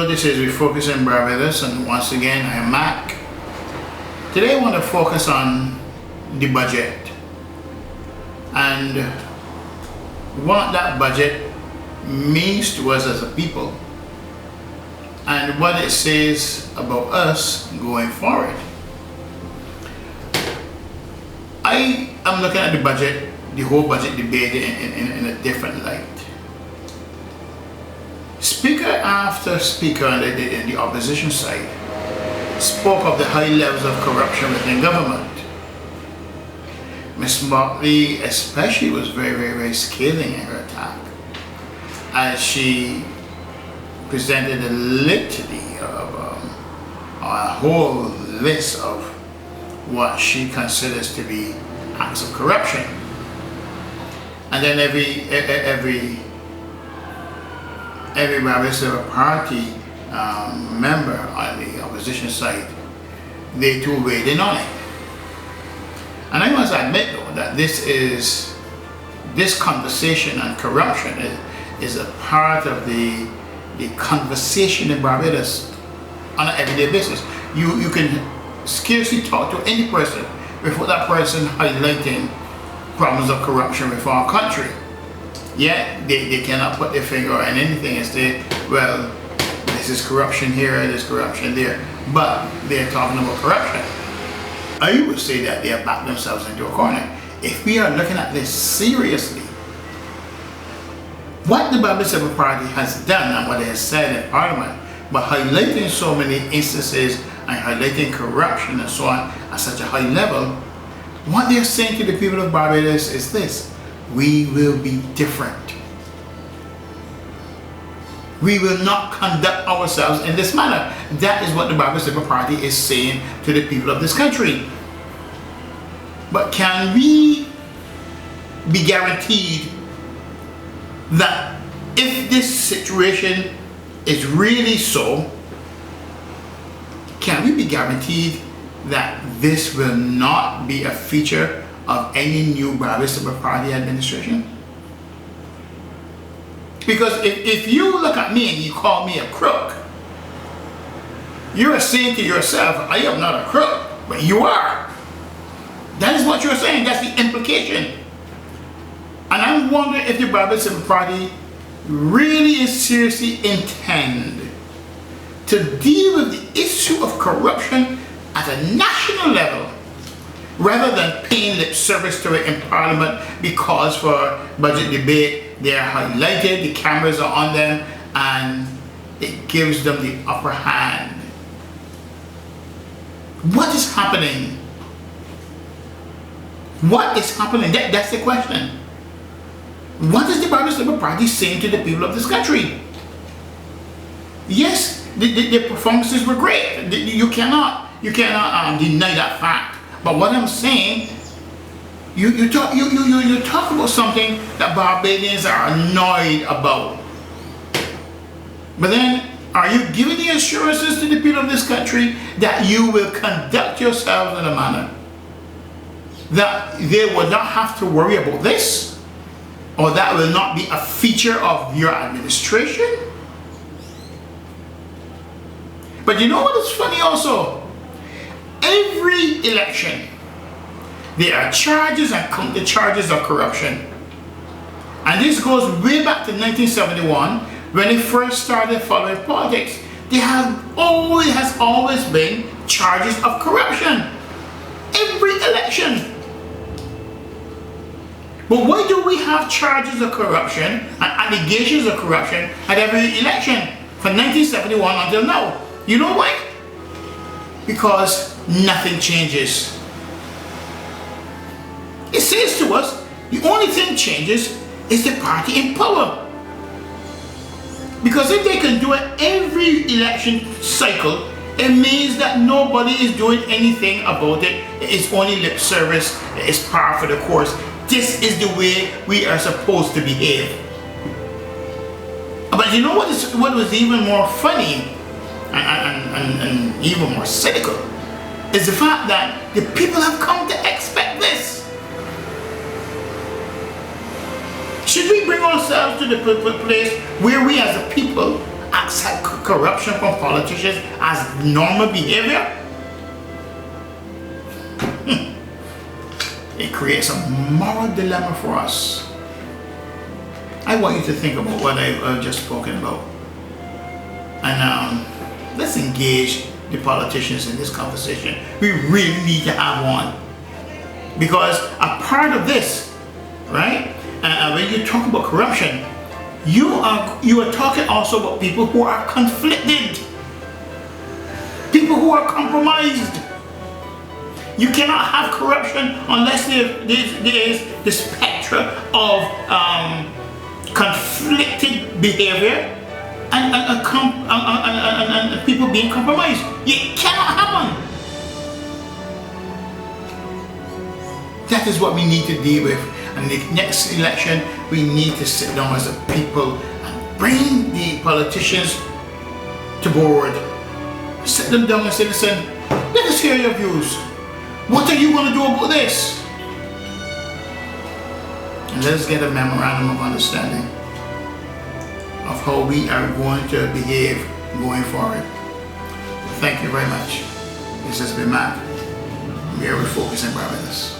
this is Refocusing Barbados, and once again I am Mac. Today I want to focus on the budget and what that budget means to us as a people and what it says about us going forward. I am looking at the budget, the whole budget debate in a different light. Speaker after speaker on the opposition side spoke of the high levels of corruption within government. Ms. Martley especially was very scathing in her attack as she presented a litany of a whole list of what she considers to be acts of corruption. And then every Barbados Party member on the opposition side, they too weighed in on it. And I must admit though that this conversation on corruption is a part of the conversation in Barbados on an everyday basis. You can scarcely talk to any person without that person highlighting problems of corruption within our country. Yet they cannot put their finger on anything and say, well, this is corruption here, this is corruption there, but they're talking about corruption. I would say that they have backed themselves into a corner. If we are looking at this seriously, what the Barbados Party has done and what it has said in Parliament, by highlighting so many instances and highlighting corruption and so on at such a high level, what they're saying to the people of Barbados is this: we will be different. We will not conduct ourselves in this manner. That is what the Barbados Party is saying to the people of this country. But can we be guaranteed that if this situation is really so, can we be guaranteed that this will not be a feature of any new Barbados Party administration? Because if you look at me and you call me a crook, you're saying to yourself, I am not a crook, but you are. That is what you're saying. That's the implication. And I'm wondering if the Barbados Party really is seriously intend to deal with the issue of corruption at a national level, rather than paying lip service to it in Parliament because for budget debate they're highlighted, the cameras are on them, and it gives them the upper hand. What is happening? What is happening? That's the question. What is the Barbados Labour Party saying to the people of this country? Yes, the performances were great. You cannot deny that fact. But what I'm saying, you talk about something that Barbadians are annoyed about. But then, are you giving the assurances to the people of this country that you will conduct yourselves in a manner that they will not have to worry about this, or that will not be a feature of your administration? But you know what is funny also? Every election, there are charges and counter charges of corruption. And this goes way back to 1971 when they first started following politics. There has always been charges of corruption. Every election. But why do we have charges of corruption and allegations of corruption at every election from 1971 until now? You know why? Because nothing changes. It says to us, the only thing changes is the party in power. Because if they can do it every election cycle, it means that nobody is doing anything about it. It's only lip service. It's par for the course. This is the way we are supposed to behave. But you know what was even more funny and even more cynical is the fact that the people have come to expect this. Should we bring ourselves to the place where we as a people accept corruption from politicians as normal behavior? It creates a moral dilemma for us. I want you to think about what I've just spoken about. And let's engage the politicians in this conversation. We really need to have one. Because a part of this, right, when you talk about corruption, you are talking also about people who are conflicted, people who are compromised. You cannot have corruption unless there is the spectrum of conflicted behavior and people being compromised. It cannot happen. That is what we need to deal with. And the next election, we need to sit down as a people and bring the politicians to board. Sit them down and say, listen, let us hear your views. What are you going to do about this? And let us get a memorandum of understanding of how we are going to behave going forward. Thank you very much. This has been Matt. We are Refocusing Barbados.